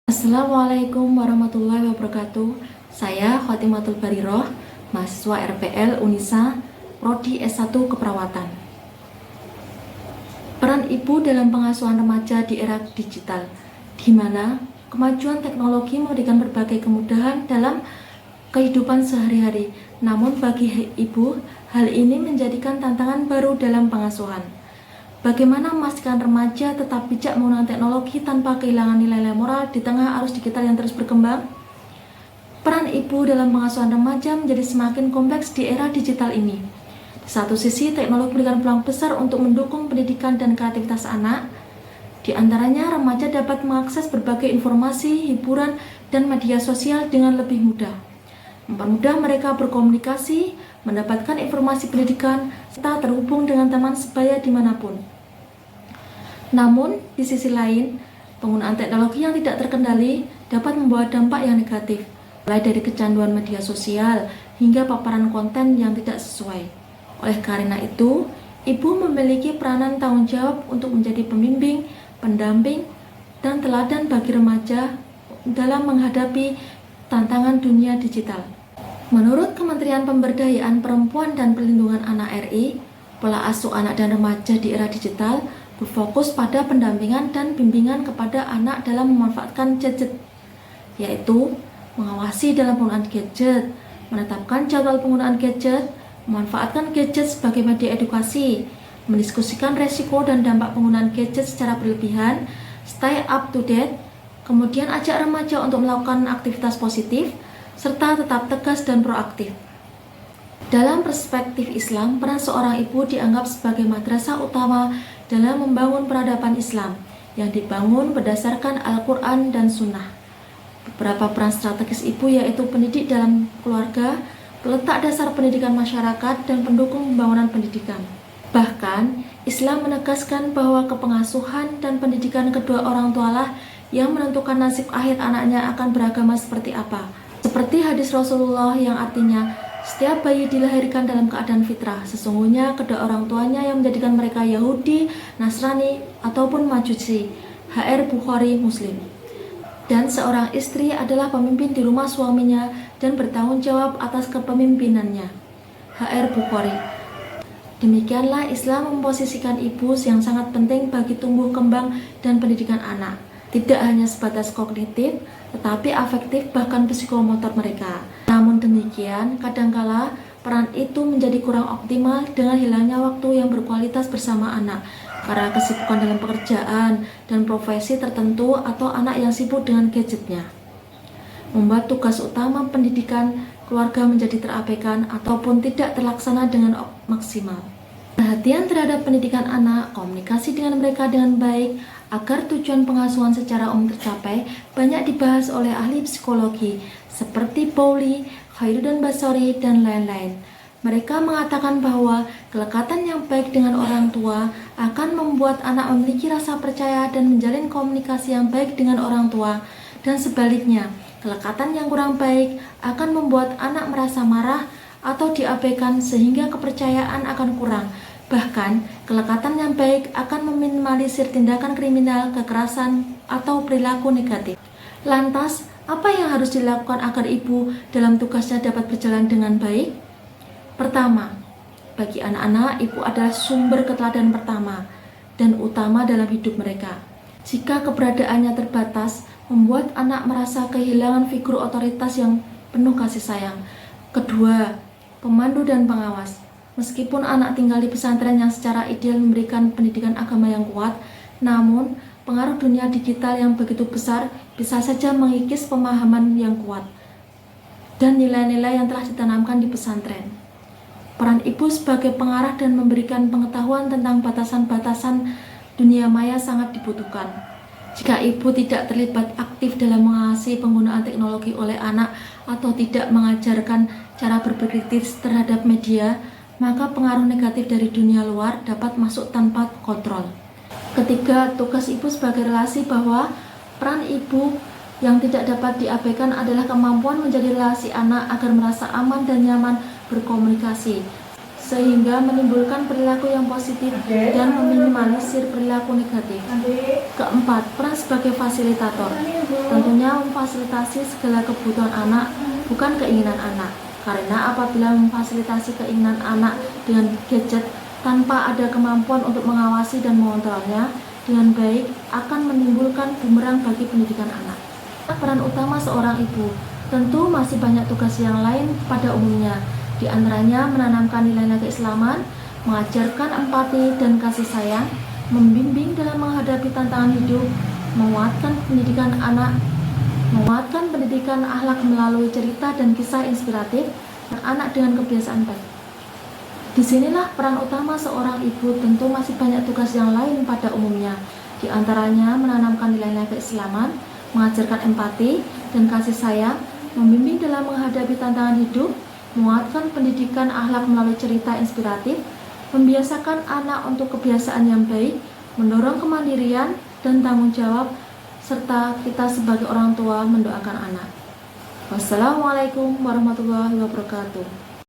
Assalamualaikum warahmatullahi wabarakatuh. Saya Khotimatul Bariroh, mahasiswa RPL Unisa, Prodi S1 Keperawatan. Peran ibu dalam pengasuhan remaja di era digital, di mana kemajuan teknologi memberikan berbagai kemudahan dalam kehidupan sehari-hari. Namun bagi ibu, hal ini menjadikan tantangan baru dalam pengasuhan. Bagaimana memastikan remaja tetap bijak menggunakan teknologi tanpa kehilangan nilai-nilai moral di tengah arus digital yang terus berkembang? Peran ibu dalam pengasuhan remaja menjadi semakin kompleks di era digital ini. Di satu sisi, teknologi memberikan peluang besar untuk mendukung pendidikan dan kreativitas anak. Di antaranya, remaja dapat mengakses berbagai informasi, hiburan, dan media sosial dengan lebih mudah. Mempermudah mereka berkomunikasi, mendapatkan informasi pendidikan, serta terhubung dengan teman sebaya dimanapun. Namun, di sisi lain, penggunaan teknologi yang tidak terkendali dapat membawa dampak yang negatif, mulai dari kecanduan media sosial hingga paparan konten yang tidak sesuai. Oleh karena itu, ibu memiliki peranan tanggung jawab untuk menjadi pembimbing, pendamping, dan teladan bagi remaja dalam menghadapi tantangan dunia digital. Menurut Kementerian Pemberdayaan Perempuan dan Perlindungan Anak RI, pola asuh anak dan remaja di era digital berfokus pada pendampingan dan bimbingan kepada anak dalam memanfaatkan gadget, yaitu mengawasi dalam penggunaan gadget, menetapkan jadwal penggunaan gadget, memanfaatkan gadget sebagai media edukasi, mendiskusikan resiko dan dampak penggunaan gadget secara berlebihan, stay up to date, kemudian ajak remaja untuk melakukan aktivitas positif, serta tetap tegas dan proaktif. Dalam perspektif Islam, peran seorang ibu dianggap sebagai madrasah utama dalam membangun peradaban Islam yang dibangun berdasarkan Al-Quran dan Sunnah. Beberapa peran strategis ibu yaitu pendidik dalam keluarga, peletak dasar pendidikan masyarakat, dan pendukung pembangunan pendidikan. Bahkan, Islam menegaskan bahwa kepengasuhan dan pendidikan kedua orang tualah yang menentukan nasib akhir anaknya akan beragama seperti apa. Seperti hadis Rasulullah yang artinya, setiap bayi dilahirkan dalam keadaan fitrah. Sesungguhnya kedua orang tuanya yang menjadikan mereka Yahudi, Nasrani, ataupun Majusi. HR Bukhari Muslim. Dan seorang istri adalah pemimpin di rumah suaminya dan bertanggung jawab atas kepemimpinannya. HR Bukhari. Demikianlah Islam memposisikan ibu yang sangat penting bagi tumbuh kembang dan pendidikan anak. Tidak hanya sebatas kognitif, tetapi afektif bahkan psikomotor mereka. Namun demikian, kadangkala peran itu menjadi kurang optimal dengan hilangnya waktu yang berkualitas bersama anak karena kesibukan dalam pekerjaan dan profesi tertentu atau anak yang sibuk dengan gadgetnya. Membuat tugas utama pendidikan keluarga menjadi terabaikan ataupun tidak terlaksana dengan maksimal. Perhatian terhadap pendidikan anak, komunikasi dengan mereka dengan baik, agar tujuan pengasuhan secara umum tercapai, banyak dibahas oleh ahli psikologi seperti Bowley, Khairuddin Basori, dan lain-lain. Mereka mengatakan bahwa kelekatan yang baik dengan orang tua akan membuat anak memiliki rasa percaya dan menjalin komunikasi yang baik dengan orang tua, dan sebaliknya, kelekatan yang kurang baik akan membuat anak merasa marah atau diabaikan sehingga kepercayaan akan kurang. Bahkan, kelekatan yang baik akan meminimalisir tindakan kriminal, kekerasan, atau perilaku negatif. Lantas, apa yang harus dilakukan agar ibu dalam tugasnya dapat berjalan dengan baik? Pertama, bagi anak-anak, ibu adalah sumber keteladanan pertama dan utama dalam hidup mereka. Jika keberadaannya terbatas, membuat anak merasa kehilangan figur otoritas yang penuh kasih sayang. Kedua, pemandu dan pengawas. Meskipun anak tinggal di pesantren yang secara ideal memberikan pendidikan agama yang kuat, namun pengaruh dunia digital yang begitu besar bisa saja mengikis pemahaman yang kuat dan nilai-nilai yang telah ditanamkan di pesantren. Peran ibu sebagai pengarah dan memberikan pengetahuan tentang batasan-batasan dunia maya sangat dibutuhkan. Jika ibu tidak terlibat aktif dalam mengawasi penggunaan teknologi oleh anak atau tidak mengajarkan cara berpikir kritis terhadap media, maka pengaruh negatif dari dunia luar dapat masuk tanpa kontrol. Ketiga, tugas ibu sebagai relasi bahwa peran ibu yang tidak dapat diabaikan adalah kemampuan menjadi relasi anak agar merasa aman dan nyaman berkomunikasi. sehingga menimbulkan perilaku yang positif dan meminimalisir perilaku negatif. Keempat, peran sebagai fasilitator. Tentunya memfasilitasi segala kebutuhan anak, bukan keinginan anak. Karena apabila memfasilitasi keinginan anak dengan gadget tanpa ada kemampuan untuk mengawasi dan mengontrolnya dengan baik, akan menimbulkan bumerang bagi pendidikan anak. Peran utama seorang ibu, tentu masih banyak tugas yang lain pada umumnya, di antaranya menanamkan nilai-nilai keislaman, mengajarkan empati dan kasih sayang, membimbing dalam menghadapi tantangan hidup, menguatkan pendidikan anak, menguatkan pendidikan akhlak melalui cerita dan kisah inspiratif anak dengan kebiasaan baik. Disinilah peran utama seorang ibu, tentu masih banyak tugas yang lain pada umumnya, di antaranya menanamkan nilai-nilai keislaman, mengajarkan empati dan kasih sayang, membimbing dalam menghadapi tantangan hidup, menguatkan pendidikan akhlak melalui cerita inspiratif, membiasakan anak untuk kebiasaan yang baik, mendorong kemandirian dan tanggung jawab, serta kita sebagai orang tua mendoakan anak. Wassalamualaikum warahmatullahi wabarakatuh.